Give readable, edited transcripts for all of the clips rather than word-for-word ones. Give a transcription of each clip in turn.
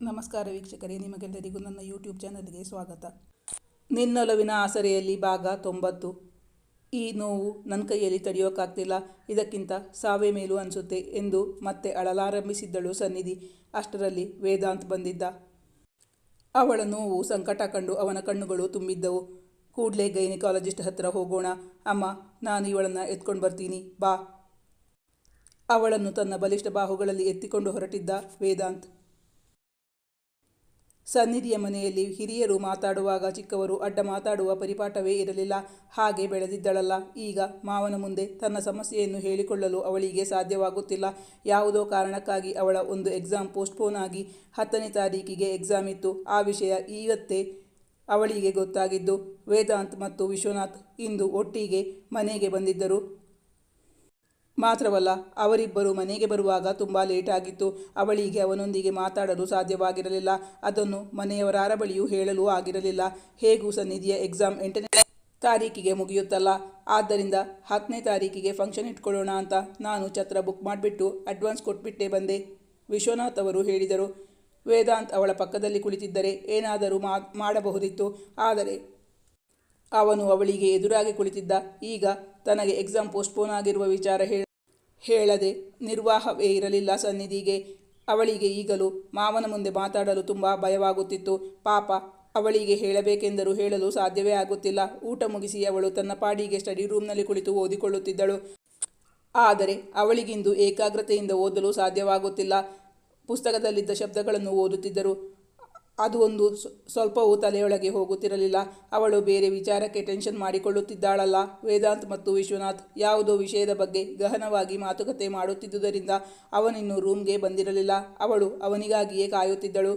ನಮಸ್ಕಾರ ವೀಕ್ಷಕರೇ, ನಿಮಗೆಲ್ಲರಿಗೂ ನನ್ನ ಯೂಟ್ಯೂಬ್ ಚಾನಲ್ಗೆ ಸ್ವಾಗತ. ನಿನ್ನೊಲವಿನ ಆಸರೆಯಲ್ಲಿ ಭಾಗ 90. ಈ ನೋವು ನನ್ನ ಕೈಯಲ್ಲಿ ತಡೆಯೋಕ್ಕಾಗ್ತಿಲ್ಲ, ಇದಕ್ಕಿಂತ ಸಾವೇ ಮೇಲೂ ಅನಿಸುತ್ತೆ ಎಂದು ಮತ್ತೆ ಅಳಲಾರಂಭಿಸಿದ್ದಳು ಸನ್ನಿಧಿ. ಅಷ್ಟರಲ್ಲಿ ವೇದಾಂತ್ ಬಂದಿದ್ದ. ಅವಳ ನೋವು ಸಂಕಟ ಕಂಡು ಅವನ ಕಣ್ಣುಗಳು ತುಂಬಿದ್ದವು. ಕೂಡಲೇ ಗೈನಿಕಾಲಜಿಸ್ಟ್ ಹತ್ತಿರ ಹೋಗೋಣ ಅಮ್ಮ, ನಾನು ಇವಳನ್ನು ಎತ್ಕೊಂಡು ಬರ್ತೀನಿ ಬಾ. ಅವಳನ್ನು ತನ್ನ ಬಲಿಷ್ಠ ಬಾಹುಗಳಲ್ಲಿ ಎತ್ತಿಕೊಂಡು ಹೊರಟಿದ್ದ ವೇದಾಂತ್. ಸನ್ನಿಧಿಯ ಮನೆಯಲ್ಲಿ ಹಿರಿಯರು ಮಾತಾಡುವಾಗ ಚಿಕ್ಕವರು ಅಡ್ಡ ಮಾತಾಡುವ ಪರಿಪಾಠವೇ ಇರಲಿಲ್ಲ. ಹಾಗೆ ಬೆಳೆದಿದ್ದಳಲ್ಲ. ಈಗ ಮಾವನ ಮುಂದೆ ತನ್ನ ಸಮಸ್ಯೆಯನ್ನು ಹೇಳಿಕೊಳ್ಳಲು ಅವಳಿಗೆ ಸಾಧ್ಯವಾಗುತ್ತಿಲ್ಲ. ಯಾವುದೋ ಕಾರಣಕ್ಕಾಗಿ ಅವಳ ಒಂದು ಎಕ್ಸಾಮ್ ಪೋಸ್ಟ್ಪೋನ್ ಆಗಿ 10ನೇ ತಾರೀಕಿಗೆ ಎಕ್ಸಾಮ್ ಇತ್ತು. ಆ ವಿಷಯ ಇವತ್ತೇ ಅವಳಿಗೆ ಗೊತ್ತಾಗಿದ್ದು. ವೇದಾಂತ್ ಮತ್ತು ವಿಶ್ವನಾಥ್ ಇಂದು ಒಟ್ಟಿಗೆ ಮನೆಗೆ ಬಂದಿದ್ದರು. ಮಾತ್ರವಲ್ಲ, ಅವರಿಬ್ಬರು ಮನೆಗೆ ಬರುವಾಗ ತುಂಬ ಲೇಟ್ ಆಗಿತ್ತು. ಅವಳಿಗೆ ಅವನೊಂದಿಗೆ ಮಾತಾಡಲು ಸಾಧ್ಯವಾಗಿರಲಿಲ್ಲ. ಅದನ್ನು ಮನೆಯವರಾರ ಬಳಿಯೂ ಹೇಳಲು ಆಗಿರಲಿಲ್ಲ. ಹೇಗೂ ಸನ್ನಿಧಿಯ ಎಕ್ಸಾಮ್ 8ನೇ ತಾರೀಕಿಗೆ ಮುಗಿಯುತ್ತಲ್ಲ, ಆದ್ದರಿಂದ 10ನೇ ತಾರೀಕಿಗೆ ಫಂಕ್ಷನ್ ಇಟ್ಕೊಳ್ಳೋಣ ಅಂತ ನಾನು ಛತ್ರ ಬುಕ್ ಮಾಡಿಬಿಟ್ಟು ಅಡ್ವಾನ್ಸ್ ಕೊಟ್ಬಿಟ್ಟೆ ಬಂದೆ, ವಿಶ್ವನಾಥ್ ಅವರು ಹೇಳಿದರು. ವೇದಾಂತ್ ಅವಳ ಪಕ್ಕದಲ್ಲಿ ಕುಳಿತಿದ್ದರೆ ಏನಾದರೂ ಮಾಡಬಹುದಿತ್ತು. ಆದರೆ ಅವನು ಅವಳಿಗೆ ಎದುರಾಗಿ ಕುಳಿತಿದ್ದ. ಈಗ ತನಗೆ ಎಕ್ಸಾಮ್ ಪೋಸ್ಟ್ಪೋನ್ ಆಗಿರುವ ವಿಚಾರ ಹೇಳದೆ ನಿರ್ವಾಹವೇ ಇರಲಿಲ್ಲ ಸನ್ನಿಧಿಗೆ. ಅವಳಿಗೆ ಈಗಲೂ ಮಾವನ ಮುಂದೆ ಮಾತಾಡಲು ತುಂಬ ಭಯವಾಗುತ್ತಿತ್ತು. ಪಾಪ, ಅವಳಿಗೆ ಹೇಳಬೇಕೆಂದರೂ ಹೇಳಲು ಸಾಧ್ಯವೇ ಆಗುತ್ತಿಲ್ಲ. ಊಟ ಮುಗಿಸಿ ಅವಳು ತನ್ನ ಪಾಡಿಗೆ ಸ್ಟಡಿ ರೂಮ್ನಲ್ಲಿ ಕುಳಿತು ಓದಿಕೊಳ್ಳುತ್ತಿದ್ದಳು. ಆದರೆ ಅವಳಿಗಿಂದು ಏಕಾಗ್ರತೆಯಿಂದ ಓದಲು ಸಾಧ್ಯವಾಗುತ್ತಿಲ್ಲ. ಪುಸ್ತಕದಲ್ಲಿದ್ದ ಶಬ್ದಗಳನ್ನು ಓದುತ್ತಿದ್ದರು. ಅದು ಒಂದು ಸ್ವಲ್ಪವೂ ತಲೆಯೊಳಗೆ ಹೋಗುತ್ತಿರಲಿಲ್ಲ. ಅವಳು ಬೇರೆ ವಿಚಾರಕ್ಕೆ ಟೆನ್ಷನ್ ಮಾಡಿಕೊಳ್ಳುತ್ತಿದ್ದಾಳಲ್ಲ. ವೇದಾಂತ್ ಮತ್ತು ವಿಶ್ವನಾಥ್ ಯಾವುದೋ ವಿಷಯದ ಬಗ್ಗೆ ಗಹನವಾಗಿ ಮಾತುಕತೆ ಮಾಡುತ್ತಿದ್ದುದರಿಂದ ಅವನಿನ್ನೂ ರೂಮ್ಗೆ ಬಂದಿರಲಿಲ್ಲ. ಅವಳು ಅವನಿಗಾಗಿಯೇ ಕಾಯುತ್ತಿದ್ದಳು.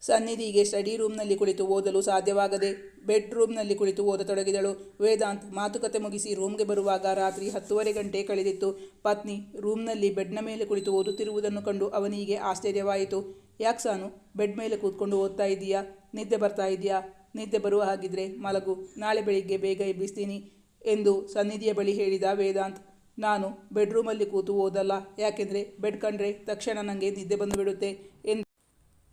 ಸನ್ನಿಧಿಗೆ ಸ್ಟಡಿ ರೂಮ್ನಲ್ಲಿ ಕುಳಿತು ಓದಲು ಸಾಧ್ಯವಾಗದೆ ಬೆಡ್ರೂಮ್ನಲ್ಲಿ ಕುಳಿತು ಓದತೊಡಗಿದಳು. ವೇದಾಂತ್ ಮಾತುಕತೆ ಮುಗಿಸಿ ರೂಮ್ಗೆ ಬರುವಾಗ ರಾತ್ರಿ 10:30 ಗಂಟೆ ಕಳೆದಿತ್ತು. ಪತ್ನಿ ರೂಮ್ನಲ್ಲಿ ಬೆಡ್ನ ಮೇಲೆ ಕುಳಿತು ಓದುತ್ತಿರುವುದನ್ನು ಕಂಡು ಅವನಿಗೆ ಆಶ್ಚರ್ಯವಾಯಿತು. ಯಾಕೆ ಸಾನು, ಬೆಡ್ ಮೇಲೆ ಕೂತ್ಕೊಂಡು ಓದ್ತಾ ಇದ್ದೀಯಾ? ನಿದ್ದೆ ಬರ್ತಾ ಇದೆಯಾ? ನಿದ್ದೆ ಬರುವ ಹಾಗಿದ್ರೆ ಮಲಗು, ನಾಳೆ ಬೆಳಿಗ್ಗೆ ಬೇಗ ಎಬ್ಬಿಸ್ತೀನಿ ಎಂದು ಸನ್ನಿಧಿಯ ಬಳಿ ಹೇಳಿದ ವೇದಾಂತ್. ನಾನು ಬೆಡ್ರೂಮಲ್ಲಿ ಕೂತು ಓದಲ್ಲ, ಯಾಕೆಂದರೆ ಬೆಡ್ ಕಂಡ್ರೆ ತಕ್ಷಣ ನನಗೆ ನಿದ್ದೆ ಬಂದುಬಿಡುತ್ತೆ ಎಂದು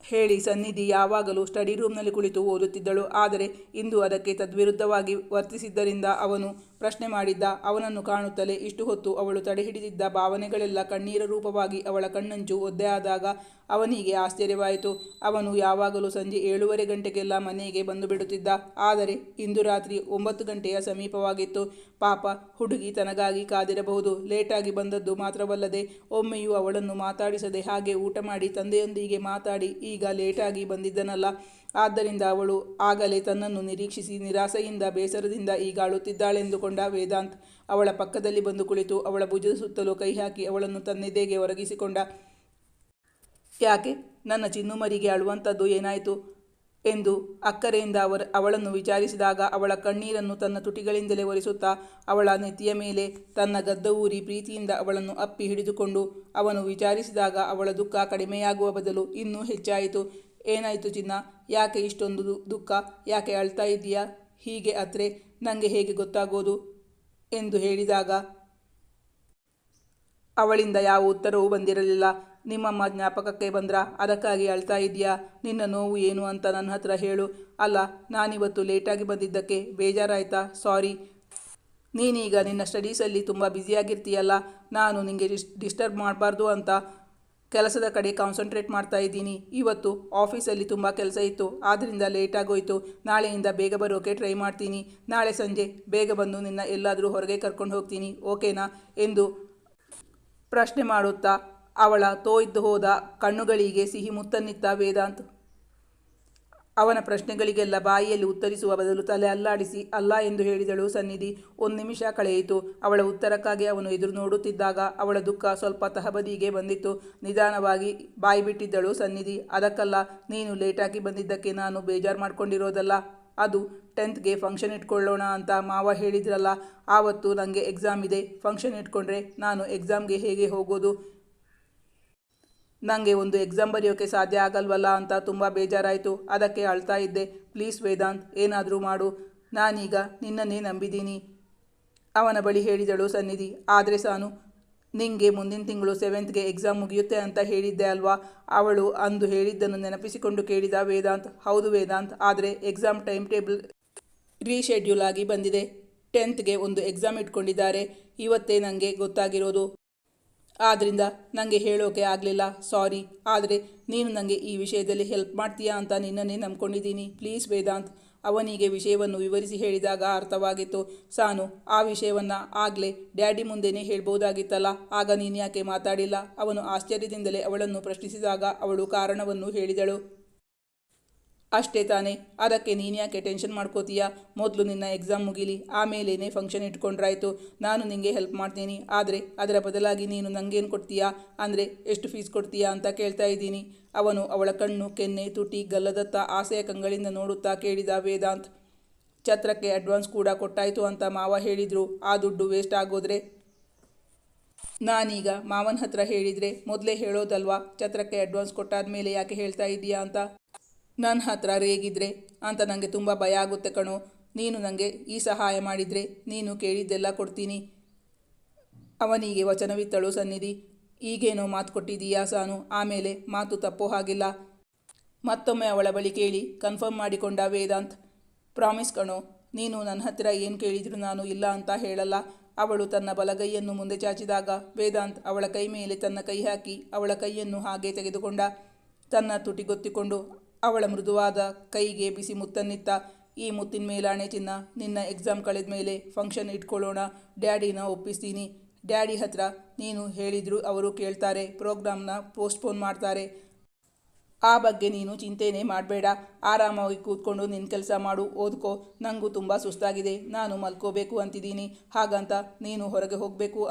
ಹೇಳಿ ಸನ್ನಿಧಿ ಯಾವಾಗಲೂ ಸ್ಟಡಿ ರೂಮ್ನಲ್ಲಿ ಕುಳಿತು ಓದುತ್ತಿದ್ದಳು. ಆದರೆ ಇಂದು ಅದಕ್ಕೆ ತದ್ವಿರುದ್ಧವಾಗಿ ವರ್ತಿಸಿದ್ದರಿಂದ ಅವನು ಪ್ರಶ್ನೆ ಮಾಡಿದ್ದ. ಅವನನ್ನು ಕಾಣುತ್ತಲೇ ಇಷ್ಟು ಹೊತ್ತು ಅವಳು ತಡೆಹಿಡಿದಿದ್ದ ಭಾವನೆಗಳೆಲ್ಲ ಕಣ್ಣೀರ ರೂಪವಾಗಿ ಅವಳ ಕಣ್ಣಂಚು ಒದ್ದೆ ಆದಾಗ ಅವನಿಗೆ ಆಶ್ಚರ್ಯವಾಯಿತು. ಅವನು ಯಾವಾಗಲೂ ಸಂಜೆ 7:30 ಗಂಟೆಗೆಲ್ಲ ಮನೆಗೆ ಬಂದು ಬಿಡುತ್ತಿದ್ದ. ಆದರೆ ಇಂದು ರಾತ್ರಿ 9 ಗಂಟೆಯ ಸಮೀಪವಾಗಿತ್ತು. ಪಾಪ ಹುಡುಗಿ ತನಗಾಗಿ ಕಾದಿರಬಹುದು. ಲೇಟಾಗಿ ಬಂದದ್ದು ಮಾತ್ರವಲ್ಲದೆ ಒಮ್ಮೆಯೂ ಅವಳನ್ನು ಮಾತಾಡಿಸದೆ ಹಾಗೆ ಊಟ ಮಾಡಿ ತಂದೆಯೊಂದಿಗೆ ಮಾತಾಡಿ ಈಗ ಲೇಟಾಗಿ ಬಂದಿದ್ದನಲ್ಲ. ಆದ್ದರಿಂದ ಅವಳು ಆಗಲೇ ತನ್ನನ್ನು ನಿರೀಕ್ಷಿಸಿ ನಿರಾಸೆಯಿಂದ ಬೇಸರದಿಂದ ಈಗ ಅಳುತ್ತಿದ್ದಾಳೆಂದುಕೊಂಡ ವೇದಾಂತ್ ಅವಳ ಪಕ್ಕದಲ್ಲಿ ಬಂದು ಕುಳಿತು ಅವಳ ಭುಜದ ಸುತ್ತಲೂ ಕೈ ಹಾಕಿ ಅವಳನ್ನು ತನ್ನೆದೆಗೆ ಒರಗಿಸಿಕೊಂಡ. ಯಾಕೆ, ನನ್ನ ಚಿನ್ನುಮರಿಗೆ ಅಳುವಂಥದ್ದು ಏನಾಯಿತು ಎಂದು ಅಕ್ಕರೆಯಿಂದ ಅವಳನ್ನು ವಿಚಾರಿಸಿದಾಗ ಅವಳ ಕಣ್ಣೀರನ್ನು ತನ್ನ ತುಟಿಗಳಿಂದಲೇ ಒರೆಸುತ್ತಾ ಅವಳ ನೆತ್ತಿಯ ಮೇಲೆ ತನ್ನ ಗದ್ದ ಊರಿ ಪ್ರೀತಿಯಿಂದ ಅವಳನ್ನು ಅಪ್ಪಿ ಹಿಡಿದುಕೊಂಡು ಅವನು ವಿಚಾರಿಸಿದಾಗ ಅವಳ ದುಃಖ ಕಡಿಮೆಯಾಗುವ ಬದಲು ಇನ್ನೂ ಹೆಚ್ಚಾಯಿತು. ಏನಾಯಿತು ಚಿನ್ನ, ಯಾಕೆ ಇಷ್ಟೊಂದು ದುಃಖ, ಯಾಕೆ ಅಳ್ತಾ ಇದ್ದೀಯಾ? ಹೀಗೆ ಅತ್ರೆ ನನಗೆ ಹೇಗೆ ಗೊತ್ತಾಗೋದು ಎಂದು ಹೇಳಿದಾಗ ಅವಳಿಂದ ಯಾವ ಉತ್ತರವೂ ಬಂದಿರಲಿಲ್ಲ. ನಿಮ್ಮಮ್ಮ ಜ್ಞಾಪಕಕ್ಕೆ ಬಂದ್ರಾ? ಅದಕ್ಕಾಗಿ ಅಳ್ತಾ ಇದೆಯಾ? ನಿನ್ನ ನೋವು ಏನು ಅಂತ ನನ್ನ ಹತ್ರ ಹೇಳು. ಅಲ್ಲ, ನಾನಿವತ್ತು ಲೇಟಾಗಿ ಬಂದಿದ್ದಕ್ಕೆ ಬೇಜಾರಾಯ್ತಾ? ಸಾರಿ. ನೀನೀಗ ನಿನ್ನ ಸ್ಟಡೀಸಲ್ಲಿ ತುಂಬ ಬ್ಯುಸಿಯಾಗಿರ್ತೀಯಲ್ಲ, ನಾನು ನಿನಗೆ ಡಿಸ್ಟರ್ಬ್ ಮಾಡಬಾರ್ದು ಅಂತ ಕೆಲಸದ ಕಡೆ ಕಾನ್ಸಂಟ್ರೇಟ್ ಮಾಡ್ತಾ ಇದ್ದೀನಿ. ಇವತ್ತು ಆಫೀಸಲ್ಲಿ ತುಂಬ ಕೆಲಸ ಇತ್ತು, ಆದ್ದರಿಂದ ಲೇಟಾಗೋಯ್ತು. ನಾಳೆಯಿಂದ ಬೇಗ ಬರೋಕೆ ಟ್ರೈ ಮಾಡ್ತೀನಿ. ನಾಳೆ ಸಂಜೆ ಬೇಗ ಬಂದು ನಿನ್ನ ಎಲ್ಲಾದರೂ ಹೊರಗೆ ಕರ್ಕೊಂಡು ಹೋಗ್ತೀನಿ, ಓಕೆನಾ ಎಂದು ಪ್ರಶ್ನೆ ಮಾಡುತ್ತಾ ಅವಳ ತೋಯ್ದು ಹೋದ ಕಣ್ಣುಗಳಿಗೆ ಸಿಹಿ ಮುತ್ತನ್ನಿತ್ತ ವೇದಾಂತ್. ಅವನ ಪ್ರಶ್ನೆಗಳಿಗೆಲ್ಲ ಬಾಯಿಯಲ್ಲಿ ಉತ್ತರಿಸುವ ಬದಲು ತಲೆ ಅಲ್ಲಾಡಿಸಿ ಅಲ್ಲ ಎಂದು ಹೇಳಿದಳು ಸನ್ನಿಧಿ. 1 ನಿಮಿಷ ಕಳೆಯಿತು. ಅವಳ ಉತ್ತರಕ್ಕಾಗಿ ಅವನು ಎದುರು ನೋಡುತ್ತಿದ್ದಾಗ ಅವಳ ದುಃಖ ಸ್ವಲ್ಪ ತಹಬದಿಗೆ ಬಂದಿತ್ತು. ನಿಧಾನವಾಗಿ ಬಾಯಿ ಬಿಟ್ಟಿದ್ದಳು ಸನ್ನಿಧಿ. ಅದಕ್ಕಲ್ಲ, ನೀನು ಲೇಟಾಗಿ ಬಂದಿದ್ದಕ್ಕೆ ನಾನು ಬೇಜಾರು ಮಾಡ್ಕೊಂಡಿರೋದಲ್ಲ. ಅದು 10th ಫಂಕ್ಷನ್ ಇಟ್ಕೊಳ್ಳೋಣ ಅಂತ ಮಾವ ಹೇಳಿದ್ರಲ್ಲ, ಆವತ್ತು ನನಗೆ ಎಕ್ಸಾಮ್ ಇದೆ. ಫಂಕ್ಷನ್ ಇಟ್ಕೊಂಡ್ರೆ ನಾನು ಎಕ್ಸಾಮ್ಗೆ ಹೇಗೆ ಹೋಗೋದು? ನನಗೆ ಒಂದು ಎಕ್ಸಾಮ್ ಬರೆಯೋಕ್ಕೆ ಸಾಧ್ಯ ಆಗಲ್ವಲ್ಲ ಅಂತ ತುಂಬ ಬೇಜಾರಾಯಿತು. ಅದಕ್ಕೆ ಅಳ್ತಾ ಇದ್ದೆ. ಪ್ಲೀಸ್ ವೇದಾಂತ್, ಏನಾದರೂ ಮಾಡು, ನಾನೀಗ ನಿನ್ನನ್ನೇ ನಂಬಿದ್ದೀನಿ ಅವನ ಬಳಿ ಹೇಳಿದಳು ಸನ್ನಿಧಿ. ಆದರೆ ಸಾನು, ನಿಂಗೆ ಮುಂದಿನ ತಿಂಗಳು 7th ಎಕ್ಸಾಮ್ ಮುಗಿಯುತ್ತೆ ಅಂತ ಹೇಳಿದ್ದೆ ಅಲ್ವಾ? ಅವಳು ಅಂದು ಹೇಳಿದ್ದನ್ನು ನೆನಪಿಸಿಕೊಂಡು ಕೇಳಿದ ವೇದಾಂತ್. ಹೌದು ವೇದಾಂತ್, ಆದರೆ ಎಕ್ಸಾಮ್ ಟೈಮ್ ಟೇಬಲ್ ರೀಶೆಡ್ಯೂಲ್ ಆಗಿ ಬಂದಿದೆ. 10th ಒಂದು ಎಕ್ಸಾಮ್ ಇಟ್ಕೊಂಡಿದ್ದಾರೆ. ಇವತ್ತೇ ನನಗೆ ಗೊತ್ತಾಗಿರೋದು. ಆದ್ದರಿಂದ ನನಗೆ ಹೇಳೋಕೆ ಆಗಲಿಲ್ಲ, ಸಾರಿ. ಆದರೆ ನೀನು ನನಗೆ ಈ ವಿಷಯದಲ್ಲಿ ಹೆಲ್ಪ್ ಮಾಡ್ತೀಯಾ ಅಂತ ನಿನ್ನನ್ನೇ ನಂಬ್ಕೊಂಡಿದ್ದೀನಿ. ಪ್ಲೀಸ್ ವೇದಾಂತ್. ಅವನಿಗೆ ವಿಷಯವನ್ನು ವಿವರಿಸಿ ಹೇಳಿದಾಗ ಅರ್ಥವಾಗಿತ್ತು. ಸಾನು, ಆ ವಿಷಯವನ್ನು ಆಗಲೇ ಡ್ಯಾಡಿ ಮುಂದೆನೇ ಹೇಳ್ಬೋದಾಗಿತ್ತಲ್ಲ, ಆಗ ನೀನು ಯಾಕೆ ಮಾತಾಡಿಲ್ಲ? ಅವನು ಆಶ್ಚರ್ಯದಿಂದಲೇ ಅವಳನ್ನು ಪ್ರಶ್ನಿಸಿದಾಗ ಅವಳು ಕಾರಣವನ್ನು ಹೇಳಿದಳು. ಅಷ್ಟೇ ತಾನೇ, ಅದಕ್ಕೆ ನೀನು ಯಾಕೆ ಟೆನ್ಷನ್ ಮಾಡ್ಕೋತೀಯಾ? ಮೊದಲು ನಿನ್ನ ಎಕ್ಸಾಮ್ ಮುಗೀಲಿ, ಆಮೇಲೇನೆ ಫಂಕ್ಷನ್ ಇಟ್ಕೊಂಡ್ರಾಯ್ತು. ನಾನು ನಿನಗೆ ಹೆಲ್ಪ್ ಮಾಡ್ತೀನಿ, ಆದರೆ ಅದರ ಬದಲಾಗಿ ನೀನು ನನಗೇನು ಕೊಡ್ತೀಯಾ? ಅಂದರೆ ಎಷ್ಟು ಫೀಸ್ ಕೊಡ್ತೀಯಾ ಅಂತ ಕೇಳ್ತಾ ಇದ್ದೀನಿ. ಅವನು ಅವಳ ಕಣ್ಣು, ಕೆನ್ನೆ, ತುಟಿ, ಗಲ್ಲದತ್ತ ಆಸೆಯ ಕಂಗಳಿಂದ ನೋಡುತ್ತಾ ಕೇಳಿದ ವೇದಾಂತ್. ಛತ್ರಕ್ಕೆ ಅಡ್ವಾನ್ಸ್ ಕೂಡ ಕೊಟ್ಟಾಯಿತು ಅಂತ ಮಾವ ಹೇಳಿದರು. ಆ ದುಡ್ಡು ವೇಸ್ಟ್ ಆಗೋದ್ರೆ ನಾನೀಗ ಮಾವನ ಹತ್ರ ಹೇಳಿದರೆ ಮೊದಲೇ ಹೇಳೋದಲ್ವಾ? ಛತ್ರಕ್ಕೆ ಅಡ್ವಾನ್ಸ್ ಕೊಟ್ಟಾದ ಮೇಲೆ ಯಾಕೆ ಹೇಳ್ತಾ ಇದ್ದೀಯಾ ಅಂತ. ನನ್ನ ಹತ್ರ ರೇಗಿದ್ರೆ ಅಂತ ನನಗೆ ತುಂಬ ಭಯ ಆಗುತ್ತೆ ಕಣೋ. ನೀನು ನನಗೆ ಈ ಸಹಾಯ ಮಾಡಿದರೆ ನೀನು ಕೇಳಿದ್ದೆಲ್ಲ ಕೊಡ್ತೀನಿ. ಅವನಿಗೆ ವಚನವಿತ್ತಳು ಸನ್ನಿಧಿ. ಈಗೇನೋ ಮಾತು ಕೊಟ್ಟಿದ್ದೀಯಾ ಸಾನು? ಆಮೇಲೆ ಮಾತು ತಪ್ಪೋ ಹಾಗಿಲ್ಲ. ಮತ್ತೊಮ್ಮೆ ಅವಳ ಬಳಿ ಕೇಳಿ ಕನ್ಫರ್ಮ್ ಮಾಡಿಕೊಂಡ ವೇದಾಂತ್. ಪ್ರಾಮಿಸ್ ಕಣೋ, ನೀನು ನನ್ನ ಹತ್ತಿರ ಏನು ಕೇಳಿದ್ರು ನಾನು ಇಲ್ಲ ಅಂತ ಹೇಳಲ್ಲ. ಅವಳು ತನ್ನ ಬಲಗೈಯನ್ನು ಮುಂದೆ ಚಾಚಿದಾಗ ವೇದಾಂತ್ ಅವಳ ಕೈ ಮೇಲೆ ತನ್ನ ಕೈ ಹಾಕಿ ಅವಳ ಕೈಯನ್ನು ಹಾಗೆ ತೆಗೆದುಕೊಂಡ. ತನ್ನ ತುಟಿಗೊತ್ತಿಕೊಂಡು ಅವಳ ಮೃದುವಾದ ಕೈಗೆ ಬಿಸಿ ಮುತ್ತನ್ನಿತ್ತ. ಈ ಮುತ್ತಿನ ಮೇಲಾಣೆ ಚಿನ್ನ, ನಿನ್ನ ಎಕ್ಸಾಮ್ ಕಳೆದ ಮೇಲೆ ಫಂಕ್ಷನ್ ಇಟ್ಕೊಳ್ಳೋಣ. ಡ್ಯಾಡಿನ ಒಪ್ಪಿಸ್ತೀನಿ. ಡ್ಯಾಡಿ ಹತ್ರ ನೀನು ಹೇಳಿದ್ರು ಅವರು ಕೇಳ್ತಾರೆ, ಪ್ರೋಗ್ರಾಮ್ನ ಪೋಸ್ಟ್ಪೋನ್ ಮಾಡ್ತಾರೆ. ಆ ಬಗ್ಗೆ ನೀನು ಚಿಂತೆನೇ ಮಾಡಬೇಡ. ಆರಾಮಾಗಿ ಕೂತ್ಕೊಂಡು ನಿನ್ನ ಕೆಲಸ ಮಾಡು, ಓದ್ಕೋ. ನನಗೂ ತುಂಬ ಸುಸ್ತಾಗಿದೆ, ನಾನು ಮಲ್ಕೋಬೇಕು ಅಂತಿದ್ದೀನಿ. ಹಾಗಂತ ನೀನು ಹೊರಗೆ ಹೋಗಬೇಕು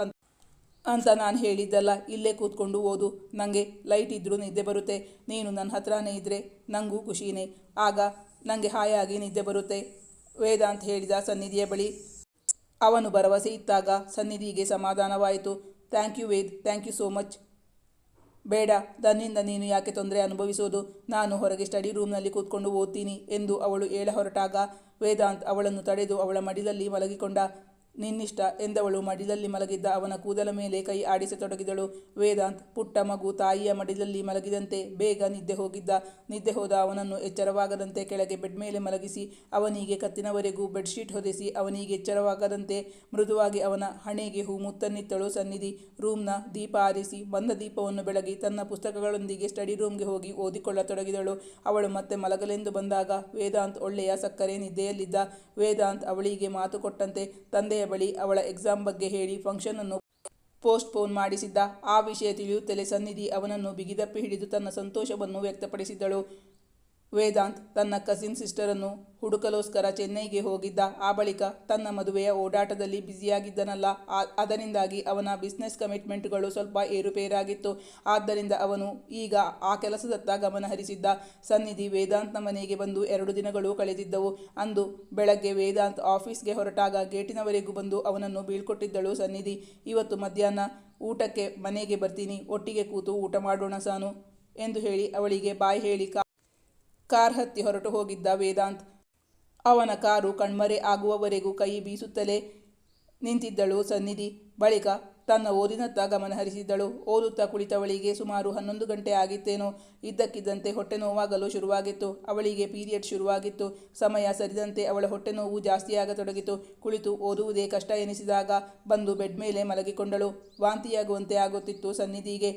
ಅಂತ ನಾನು ಹೇಳಿದ್ದಲ್ಲ. ಇಲ್ಲೇ ಕೂತ್ಕೊಂಡು ಓದು. ನನಗೆ ಲೈಟ್ ಇದ್ದರೂ ನಿದ್ದೆ ಬರುತ್ತೆ. ನೀನು ನನ್ನ ಹತ್ರನೇ ಇದ್ದರೆ ನನಗೂ ಖುಷಿನೇ. ಆಗ ನನಗೆ ಹಾಯಾಗಿ ನಿದ್ದೆ ಬರುತ್ತೆ. ವೇದಾಂತ್ ಹೇಳಿದ ಸನ್ನಿಧಿಯ ಬಳಿ. ಅವನು ಭರವಸೆ ಇತ್ತಾಗ ಸನ್ನಿಧಿಗೆ ಸಮಾಧಾನವಾಯಿತು. Thank you Ved, thank you so much. ಬೇಡ, ನನ್ನಿಂದ ನೀನು ಯಾಕೆ ತೊಂದರೆ ಅನುಭವಿಸೋದು? ನಾನು ಹೊರಗೆ ಸ್ಟಡಿ ರೂಮ್ನಲ್ಲಿ ಕೂತ್ಕೊಂಡು ಓದ್ತೀನಿ ಎಂದು ಅವಳು ಹೊರಟಾಗ ವೇದಾಂತ್ ಅವಳನ್ನು ತಡೆದು ಅವಳ ಮಡಿಲಲ್ಲಿ ಮಲಗಿಕೊಂಡ. ನಿನ್ನಿಷ್ಟ ಎಂದವಳು ಮಡಿಲಲ್ಲಿ ಮಲಗಿದ್ದ ಅವನ ಕೂದಲ ಮೇಲೆ ಕೈ ಆಡಿಸತೊಡಗಿದಳು. ವೇದಾಂತ್ ಪುಟ್ಟ ಮಗು ತಾಯಿಯ ಮಡಿಲಲ್ಲಿ ಮಲಗಿದಂತೆ ಬೇಗ ನಿದ್ದೆ ಹೋಗಿದ್ದ. ನಿದ್ದೆ ಹೋದ ಅವನನ್ನು ಎಚ್ಚರವಾಗದಂತೆ ಕೆಳಗೆ ಬೆಡ್ ಮೇಲೆ ಮಲಗಿಸಿ ಅವನಿಗೆ ಕತ್ತಿನವರೆಗೂ ಬೆಡ್ಶೀಟ್ ಹೊದಿಸಿ ಅವನಿಗೆ ಎಚ್ಚರವಾಗದಂತೆ ಮೃದುವಾಗಿ ಅವನ ಹಣೆಗೆ ಮುತ್ತನ್ನಿತ್ತಳು ಸನ್ನಿಧಿ. ರೂಮ್ನ ದೀಪ ಆರಿಸಿ ಬಂದ ದೀಪವನ್ನು ಬೆಳಗಿ ತನ್ನ ಪುಸ್ತಕಗಳೊಂದಿಗೆ ಸ್ಟಡಿ ರೂಮ್ಗೆ ಹೋಗಿ ಓದಿಕೊಳ್ಳತೊಡಗಿದಳು. ಅವಳು ಮತ್ತೆ ಮಲಗಲೆಂದು ಬಂದಾಗ ವೇದಾಂತ್ ಒಳ್ಳೆಯ ಸಕ್ಕರೆ ನಿದ್ದೆಯಲ್ಲಿದ್ದ. ವೇದಾಂತ್ ಅವಳಿಗೆ ಮಾತು ಕೊಟ್ಟಂತೆ ತಂದೆಯ ಬಳಿ ಅವಳ ಎಕ್ಸಾಮ್ ಬಗ್ಗೆ ಹೇಳಿ ಫಂಕ್ಷನನ್ನು ಪೋಸ್ಟ್ಪೋನ್ ಮಾಡಿಸಿದ್ದ. ಆ ವಿಷಯ ತಿಳಿಯುತ್ತಲೇ ಸನ್ನಿಧಿ ಅವನನ್ನು ಬಿಗಿದಪ್ಪಿ ಹಿಡಿದು ತನ್ನ ಸಂತೋಷವನ್ನು ವ್ಯಕ್ತಪಡಿಸಿದಳು. ವೇದಾಂತ್ ತನ್ನ ಕಸಿನ್ ಸಿಸ್ಟರನ್ನು ಹುಡುಕಲೋಸ್ಕರ ಚೆನ್ನೈಗೆ ಹೋಗಿದ್ದ. ಆ ಬಳಿಕ ತನ್ನ ಮದುವೆಯ ಓಡಾಟದಲ್ಲಿ ಬ್ಯುಸಿಯಾಗಿದ್ದನಲ್ಲ, ಅದರಿಂದಾಗಿ ಅವನ ಬಿಸ್ನೆಸ್ ಕಮಿಟ್ಮೆಂಟ್ಗಳು ಸ್ವಲ್ಪ ಏರುಪೇರಾಗಿತ್ತು. ಆದ್ದರಿಂದ ಅವನು ಈಗ ಆ ಕೆಲಸದತ್ತ ಗಮನ ಹರಿಸಿದ್ದ. ಸನ್ನಿಧಿ ವೇದಾಂತ್ನ ಮನೆಗೆ ಬಂದು 2 ದಿನಗಳು ಕಳೆದಿದ್ದವು. ಅಂದು ಬೆಳಗ್ಗೆ ವೇದಾಂತ್ ಆಫೀಸ್ಗೆ ಹೊರಟಾಗ ಗೇಟಿನವರೆಗೂ ಬಂದು ಅವನನ್ನು ಬೀಳ್ಕೊಟ್ಟಿದ್ದಳು ಸನ್ನಿಧಿ. ಇವತ್ತು ಮಧ್ಯಾಹ್ನ ಊಟಕ್ಕೆ ಮನೆಗೆ ಬರ್ತೀನಿ, ಒಟ್ಟಿಗೆ ಕೂತು ಊಟ ಮಾಡೋಣ ಸಾನು ಎಂದು ಹೇಳಿ ಅವಳಿಗೆ ಬಾಯ್ ಹೇಳಿ ಕಾರ್ ಹತ್ತಿ ಹೊರಟು ಹೋಗಿದ್ದ ವೇದಾಂತ್. ಅವನ ಕಾರು ಕಣ್ಮರೆ ಆಗುವವರೆಗೂ ಕೈ ಬೀಸುತ್ತಲೇ ನಿಂತಿದ್ದಳು ಸನ್ನಿಧಿ. ಬಳಿಕ ತನ್ನ ಓದಿನತ್ತ ಗಮನ ಹರಿಸಿದ್ದಳು. ಓದುತ್ತಾ ಕುಳಿತವಳಿಗೆ ಸುಮಾರು 11 ಗಂಟೆ ಆಗಿತ್ತೇನೋ. ಇದ್ದಕ್ಕಿದ್ದಂತೆ ಹೊಟ್ಟೆ ನೋವಾಗಲು ಶುರುವಾಗಿತ್ತು. ಅವಳಿಗೆ ಪೀರಿಯಡ್ ಶುರುವಾಗಿತ್ತು. ಸಮಯ ಸರಿದಂತೆ ಅವಳ ಹೊಟ್ಟೆ ನೋವು ಜಾಸ್ತಿಯಾಗತೊಡಗಿತು. ಕುಳಿತು ಓದುವುದೇ ಕಷ್ಟ ಎನಿಸಿದಾಗ ಬಂದು ಬೆಡ್ ಮೇಲೆ ಮಲಗಿಕೊಂಡಳು. ವಾಂತಿಯಾಗುವಂತೆ ಆಗುತ್ತಿತ್ತು ಸನ್ನಿಧಿಗೆ.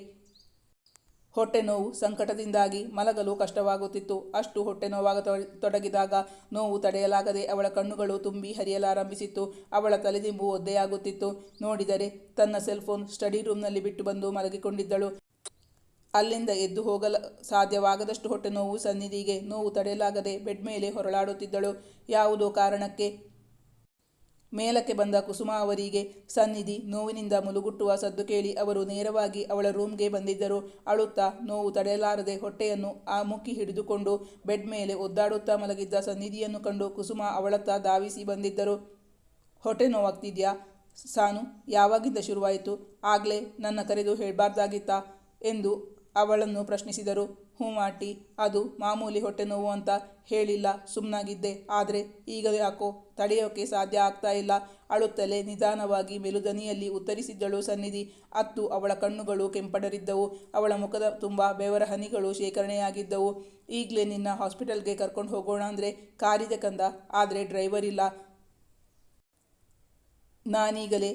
ಹೊಟ್ಟೆ ನೋವು ಸಂಕಟದಿಂದಾಗಿ ಮಲಗಲು ಕಷ್ಟವಾಗುತ್ತಿತ್ತು. ಅಷ್ಟು ಹೊಟ್ಟೆ ನೋವಾಗತೊಡಗಿದಾಗ ನೋವು ತಡೆಯಲಾಗದೆ ಅವಳ ಕಣ್ಣುಗಳು ತುಂಬಿ ಹರಿಯಲಾರಂಭಿಸಿತ್ತು. ಅವಳ ತಲೆದಿಂಬು ಒದ್ದೆಯಾಗುತ್ತಿತ್ತು. ನೋಡಿದರೆ ತನ್ನ ಸೆಲ್ಫೋನ್ ಸ್ಟಡಿ ರೂಮ್ನಲ್ಲಿ ಬಿಟ್ಟು ಬಂದು ಮಲಗಿಕೊಂಡಿದ್ದಳು. ಅಲ್ಲಿಂದ ಎದ್ದು ಹೋಗಲು ಸಾಧ್ಯವಾಗದಷ್ಟು ಹೊಟ್ಟೆ ನೋವು ಸನ್ನಿಧಿಗೆ. ನೋವು ತಡೆಯಲಾಗದೆ ಬೆಡ್ ಮೇಲೆ ಹೊರಳಾಡುತ್ತಿದ್ದಳು. ಯಾವುದೋ ಕಾರಣಕ್ಕೆ ಮೇಲಕ್ಕೆ ಬಂದ ಕುಸುಮ ಅವರಿಗೆ ಸನ್ನಿಧಿ ನೋವಿನಿಂದ ಮುಲುಗುಟ್ಟುವ ಸದ್ದು ಕೇಳಿ ಅವರು ನೇರವಾಗಿ ಅವಳ ರೂಮ್ಗೆ ಬಂದಿದ್ದರು. ಅಳುತ್ತಾ ನೋವು ತಡೆಯಲಾರದೆ ಹೊಟ್ಟೆಯನ್ನು ಮುಕ್ಕಿ ಹಿಡಿದುಕೊಂಡು ಬೆಡ್ ಮೇಲೆ ಒದ್ದಾಡುತ್ತಾ ಮಲಗಿದ್ದ ಸನ್ನಿಧಿಯನ್ನು ಕಂಡು ಕುಸುಮ ಅವಳತ್ತ ಧಾವಿಸಿ ಬಂದಿದ್ದರು. ಹೊಟ್ಟೆ ನೋವಾಗ್ತಿದ್ಯಾ ಸಾನು? ಯಾವಾಗಿಂದ ಶುರುವಾಯಿತು? ಆಗಲೇ ನನ್ನ ಕರೆದು ಹೇಳಬಾರ್ದಾಗಿತ್ತಾ ಎಂದು ಅವಳನ್ನು ಪ್ರಶ್ನಿಸಿದರು. ಹ್ಞೂ ಆಂಟಿ, ಅದು ಮಾಮೂಲಿ ಹೊಟ್ಟೆ ನೋವು ಅಂತ ಹೇಳಿಲ್ಲ, ಸುಮ್ಮನಾಗಿದ್ದೆ. ಆದರೆ ಈಗ ಯಾಕೋ ತಡೆಯೋಕೆ ಸಾಧ್ಯ ಆಗ್ತಾ ಇಲ್ಲ. ಅಳುತ್ತಲೇ ನಿಧಾನವಾಗಿ ಮೆಲುದನಿಯಲ್ಲಿ ಉತ್ತರಿಸಿದ್ದಳು ಸನ್ನಿಧಿ. ಅತ್ತು ಅವಳ ಕಣ್ಣುಗಳು ಕೆಂಪಡರಿದ್ದವು. ಅವಳ ಮುಖದ ತುಂಬ ಬೆವರ ಹನಿಗಳು ಶೇಖರಣೆಯಾಗಿದ್ದವು. ಈಗಲೇ ನಿನ್ನ ಹಾಸ್ಪಿಟಲ್ಗೆ ಕರ್ಕೊಂಡು ಹೋಗೋಣ ಅಂದರೆ ಕಾರಿದೆ ಕಂದ, ಆದರೆ ಡ್ರೈವರ್ ಇಲ್ಲ. ನಾನೀಗಲೇ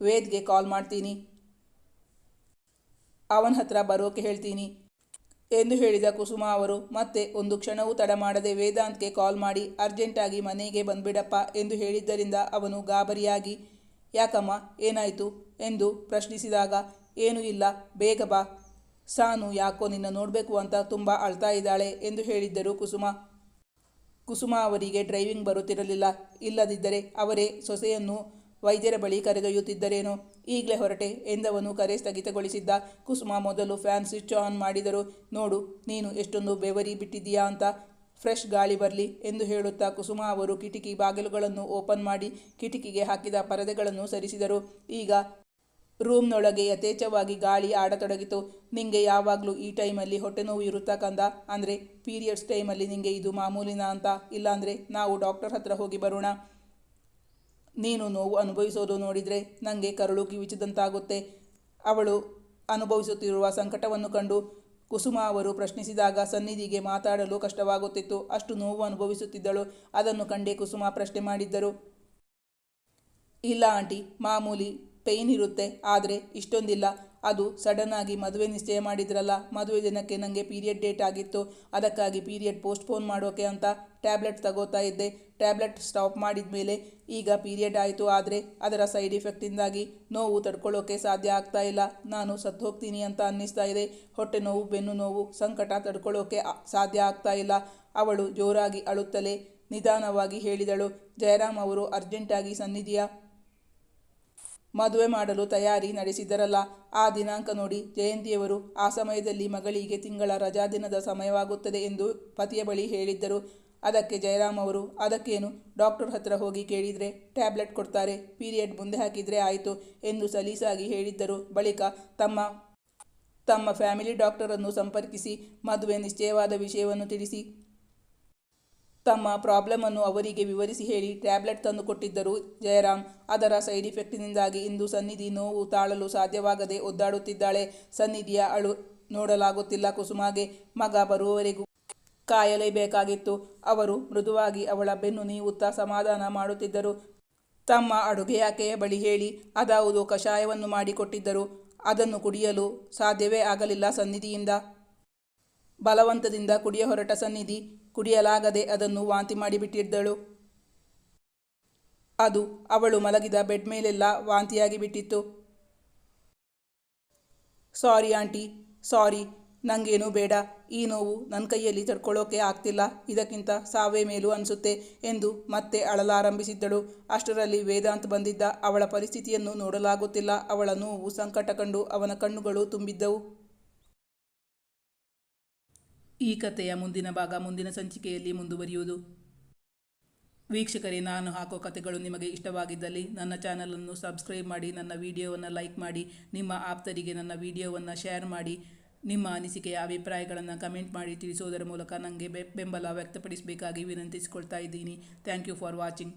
ವೇದ್ಗೆ ಕಾಲ್ ಮಾಡ್ತೀನಿ, ಅವನ ಹತ್ರ ಬರೋಕೆ ಹೇಳ್ತೀನಿ ಎಂದು ಹೇಳಿದ ಕುಸುಮ ಅವರು ಮತ್ತೆ ಒಂದು ಕ್ಷಣವೂ ತಡ ಮಾಡದೆ ವೇದಾಂತ್ಗೆ ಕಾಲ್ ಮಾಡಿ ಅರ್ಜೆಂಟಾಗಿ ಮನೆಗೆ ಬಂದ್ಬಿಡಪ್ಪ ಎಂದು ಹೇಳಿದ್ದರಿಂದ ಅವನು ಗಾಬರಿಯಾಗಿ, ಯಾಕಮ್ಮ ಏನಾಯಿತು ಎಂದು ಪ್ರಶ್ನಿಸಿದಾಗ, ಏನೂ ಇಲ್ಲ, ಬೇಗ ಬಾ, ಸಾನು ಯಾಕೋ ನಿನ್ನ ನೋಡಬೇಕು ಅಂತ ತುಂಬ ಅಳ್ತಾ ಇದ್ದಾಳೆ ಎಂದು ಹೇಳಿದ್ದರು ಕುಸುಮ. ಕುಸುಮ ಅವರಿಗೆ ಡ್ರೈವಿಂಗ್ ಬರುತ್ತಿರಲಿಲ್ಲ. ಇಲ್ಲದಿದ್ದರೆ ಅವರೇ ಸೊಸೆಯನ್ನು ವೈದ್ಯರ ಬಳಿ ಕರೆದೊಯ್ಯುತ್ತಿದ್ದರೇನೋ. ಈಗಲೇ ಹೊರಟೆ ಎಂದವನು ಕರೆ ಸ್ಥಗಿತಗೊಳಿಸಿದ್ದ. ಕುಸುಮ ಮೊದಲು ಫ್ಯಾನ್ ಸ್ವಿಚ್ ಆನ್ ಮಾಡಿದರು. ನೋಡು ನೀನು ಎಷ್ಟೊಂದು ಬೆವರಿ ಬಿಟ್ಟಿದ್ದೀಯಾ ಅಂತ, ಫ್ರೆಶ್ ಗಾಳಿ ಬರಲಿ ಎಂದು ಹೇಳುತ್ತಾ ಕುಸುಮ ಅವರು ಕಿಟಕಿ ಬಾಗಿಲುಗಳನ್ನು ಓಪನ್ ಮಾಡಿ ಕಿಟಕಿಗೆ ಹಾಕಿದ ಪರದೆಗಳನ್ನು ಸರಿಸಿದರು. ಈಗ ರೂಮ್ನೊಳಗೆ ಯಥೇಚ್ಛವಾಗಿ ಗಾಳಿ ಆಡತೊಡಗಿತು. ನಿಂಗೆ ಯಾವಾಗಲೂ ಈ ಟೈಮಲ್ಲಿ ಹೊಟ್ಟೆ ನೋವು ಇರುತ್ತಾ ಕಂದ? ಅಂದರೆ ಪೀರಿಯಡ್ಸ್ ಟೈಮಲ್ಲಿ ನಿಂಗೆ ಇದು ಮಾಮೂಲಿನಾ ಅಂತ? ಇಲ್ಲಾಂದರೆ ನಾವು ಡಾಕ್ಟರ್ ಹತ್ರ ಹೋಗಿ ಬರೋಣ. ನೀನು ನೋವು ಅನುಭವಿಸೋದು ನೋಡಿದರೆ ನನಗೆ ಕರುಳು ಕಿವಿಚಿದಂತಾಗುತ್ತೆ. ಅವಳು ಅನುಭವಿಸುತ್ತಿರುವ ಸಂಕಟವನ್ನು ಕಂಡು ಕುಸುಮ ಅವರು ಪ್ರಶ್ನಿಸಿದಾಗ ಸನ್ನಿಧಿಗೆ ಮಾತಾಡಲು ಕಷ್ಟವಾಗುತ್ತಿತ್ತು. ಅಷ್ಟು ನೋವು ಅನುಭವಿಸುತ್ತಿದ್ದಳು. ಅದನ್ನು ಕಂಡೇ ಕುಸುಮ ಪ್ರಶ್ನೆ ಮಾಡಿದ್ದರು. ಇಲ್ಲ ಆಂಟಿ, ಮಾಮೂಲಿ ಪೇಯ್ನ್ ಇರುತ್ತೆ, ಆದರೆ ಇಷ್ಟೊಂದಿಲ್ಲ. ಅದು ಸಡನ್ನಾಗಿ ಮದುವೆ ನಿಶ್ಚಯ ಮಾಡಿದ್ರಲ್ಲ, ಮದುವೆ ದಿನಕ್ಕೆ ನನಗೆ ಪೀರಿಯಡ್ ಡೇಟ್ ಆಗಿತ್ತು. ಅದಕ್ಕಾಗಿ ಪೀರಿಯಡ್ ಪೋಸ್ಟ್ಪೋನ್ ಮಾಡೋಕೆ ಅಂತ ಟ್ಯಾಬ್ಲೆಟ್ ತಗೋತಾ ಇದ್ದೆ. ಟ್ಯಾಬ್ಲೆಟ್ ಸ್ಟಾಪ್ ಮಾಡಿದ ಮೇಲೆ ಈಗ ಪೀರಿಯಡ್ ಆಯಿತು. ಆದರೆ ಅದರ ಸೈಡ್ ಇಫೆಕ್ಟಿಂದಾಗಿ ನೋವು ತಡ್ಕೊಳ್ಳೋಕೆ ಸಾಧ್ಯ ಆಗ್ತಾ ಇಲ್ಲ. ನಾನು ಸತ್ತು ಹೋಗ್ತೀನಿ ಅಂತ ಅನ್ನಿಸ್ತಾ ಇದೆ. ಹೊಟ್ಟೆ ನೋವು, ಬೆನ್ನು ನೋವು, ಸಂಕಟ ತಡ್ಕೊಳ್ಳೋಕೆ ಸಾಧ್ಯ ಆಗ್ತಾ ಇಲ್ಲ. ಅವಳು ಜೋರಾಗಿ ಅಳುತ್ತಲೇ ನಿಧಾನವಾಗಿ ಹೇಳಿದಳು. ಜಯರಾಮ್ ಅವರು ಅರ್ಜೆಂಟಾಗಿ ಸನ್ನಿಧಿಯ ಮದುವೆ ಮಾಡಲು ತಯಾರಿ ನಡೆಸಿದ್ದರಲ್ಲ. ಆ ದಿನಾಂಕ ನೋಡಿ ಜಯಂತಿಯವರು ಆ ಸಮಯದಲ್ಲಿ ಮಗಳಿಗೆ ತಿಂಗಳ ರಜಾದಿನದ ಸಮಯವಾಗುತ್ತದೆ ಎಂದು ಪತಿಯ ಬಳಿ ಹೇಳಿದ್ದರು. ಅದಕ್ಕೆ ಜಯರಾಮ್ ಅವರು, ಅದಕ್ಕೇನು, ಡಾಕ್ಟರ್ ಹತ್ರ ಹೋಗಿ ಕೇಳಿದರೆ ಟ್ಯಾಬ್ಲೆಟ್ ಕೊಡ್ತಾರೆ, ಪೀರಿಯಡ್ ಮುಂದೆ ಹಾಕಿದರೆ ಆಯಿತು ಎಂದು ಸಲೀಸಾಗಿ ಹೇಳಿದ್ದರು. ಬಳಿಕ ತಮ್ಮ ಫ್ಯಾಮಿಲಿ ಡಾಕ್ಟರನ್ನು ಸಂಪರ್ಕಿಸಿ ಮದುವೆ ನಿಶ್ಚಯವಾದ ವಿಷಯವನ್ನು ತಿಳಿಸಿ ತಮ್ಮ ಪ್ರಾಬ್ಲಮನ್ನು ಅವರಿಗೆ ವಿವರಿಸಿ ಹೇಳಿ ಟ್ಯಾಬ್ಲೆಟ್ ತಂದು ಕೊಟ್ಟಿದ್ದರು ಜಯರಾಮ್. ಅದರ ಸೈಡ್ ಇಫೆಕ್ಟಿನಿಂದಾಗಿ ಇಂದು ಸನ್ನಿಧಿ ನೋವು ತಾಳಲು ಸಾಧ್ಯವಾಗದೆ ಒದ್ದಾಡುತ್ತಿದ್ದಾಳೆ. ಸನ್ನಿಧಿಯ ಅಳು ನೋಡಲಾಗುತ್ತಿಲ್ಲ ಕುಸುಮಾಗೆ. ಮಗ ಬರುವವರೆಗೂ ಕಾಯಲೇಬೇಕಾಗಿತ್ತು. ಅವರು ಮೃದುವಾಗಿ ಅವಳ ಬೆನ್ನು ನೀವುತ್ತಾ ಸಮಾಧಾನ ಮಾಡುತ್ತಿದ್ದರು. ತಮ್ಮ ಅಡುಗೆಯಾಕೆಯ ಬಳಿ ಹೇಳಿ ಅದಾವುದೋ ಕಷಾಯವನ್ನು ಮಾಡಿಕೊಟ್ಟಿದ್ದರು. ಅದನ್ನು ಕುಡಿಯಲು ಸಾಧ್ಯವೇ ಆಗಲಿಲ್ಲ ಸನ್ನಿಧಿಯಿಂದ. ಬಲವಂತದಿಂದ ಕುಡಿಯ ಹೊರಟ ಸನ್ನಿಧಿ ಕುಡಿಯಲಾಗದೆ ಅದನ್ನು ವಾಂತಿ ಮಾಡಿಬಿಟ್ಟಿದ್ದಳು. ಅದು ಅವಳು ಮಲಗಿದ ಬೆಡ್ ಮೇಲೆಲ್ಲ ವಾಂತಿಯಾಗಿ ಬಿಟ್ಟಿತ್ತು. ಸಾರಿ ಆಂಟಿ, ಸಾರಿ, ನನಗೇನೂ ಬೇಡ. ಈ ನೋವು ನನ್ನ ಕೈಯಲ್ಲಿ ತಡ್ಕೊಳ್ಳೋಕೆ ಆಗ್ತಿಲ್ಲ. ಇದಕ್ಕಿಂತ ಸಾವೇ ಮೇಲೂ ಅನಿಸುತ್ತೆ ಎಂದು ಮತ್ತೆ ಅಳಲಾರಂಭಿಸಿದ್ದಳು. ಅಷ್ಟರಲ್ಲಿ ವೇದಾಂತ್ ಬಂದಿದ್ದ. ಅವಳ ಪರಿಸ್ಥಿತಿಯನ್ನು ನೋಡಲಾಗುತ್ತಿಲ್ಲ. ಅವಳ ನೋವು, ಸಂಕಟ ಕಂಡು ಅವನ ಕಣ್ಣುಗಳು ತುಂಬಿದ್ದವು. ಈ ಕಥೆಯ ಮುಂದಿನ ಭಾಗ ಮುಂದಿನ ಸಂಚಿಕೆಯಲ್ಲಿ ಮುಂದುವರಿಯುವುದು. ವೀಕ್ಷಕರೇ, ನಾನು ಹಾಕೋ ಕಥೆಗಳು ನಿಮಗೆ ಇಷ್ಟವಾಗಿದ್ದಲ್ಲಿ ನನ್ನ ಚಾನಲನ್ನು ಸಬ್ಸ್ಕ್ರೈಬ್ ಮಾಡಿ, ನನ್ನ ವಿಡಿಯೋವನ್ನು ಲೈಕ್ ಮಾಡಿ, ನಿಮ್ಮ ಆಪ್ತರಿಗೆ ನನ್ನ ವಿಡಿಯೋವನ್ನು ಶೇರ್ ಮಾಡಿ, ನಿಮ್ಮ ಅನಿಸಿಕೆಯ ಅಭಿಪ್ರಾಯಗಳನ್ನು ಕಮೆಂಟ್ ಮಾಡಿ ತಿಳಿಸೋದರ ಮೂಲಕ ನನಗೆ ಬೆಂಬಲ ವ್ಯಕ್ತಪಡಿಸಬೇಕಾಗಿ ವಿನಂತಿಸಿಕೊಳ್ತಾ ಇದ್ದೀನಿ. Thank you for watching.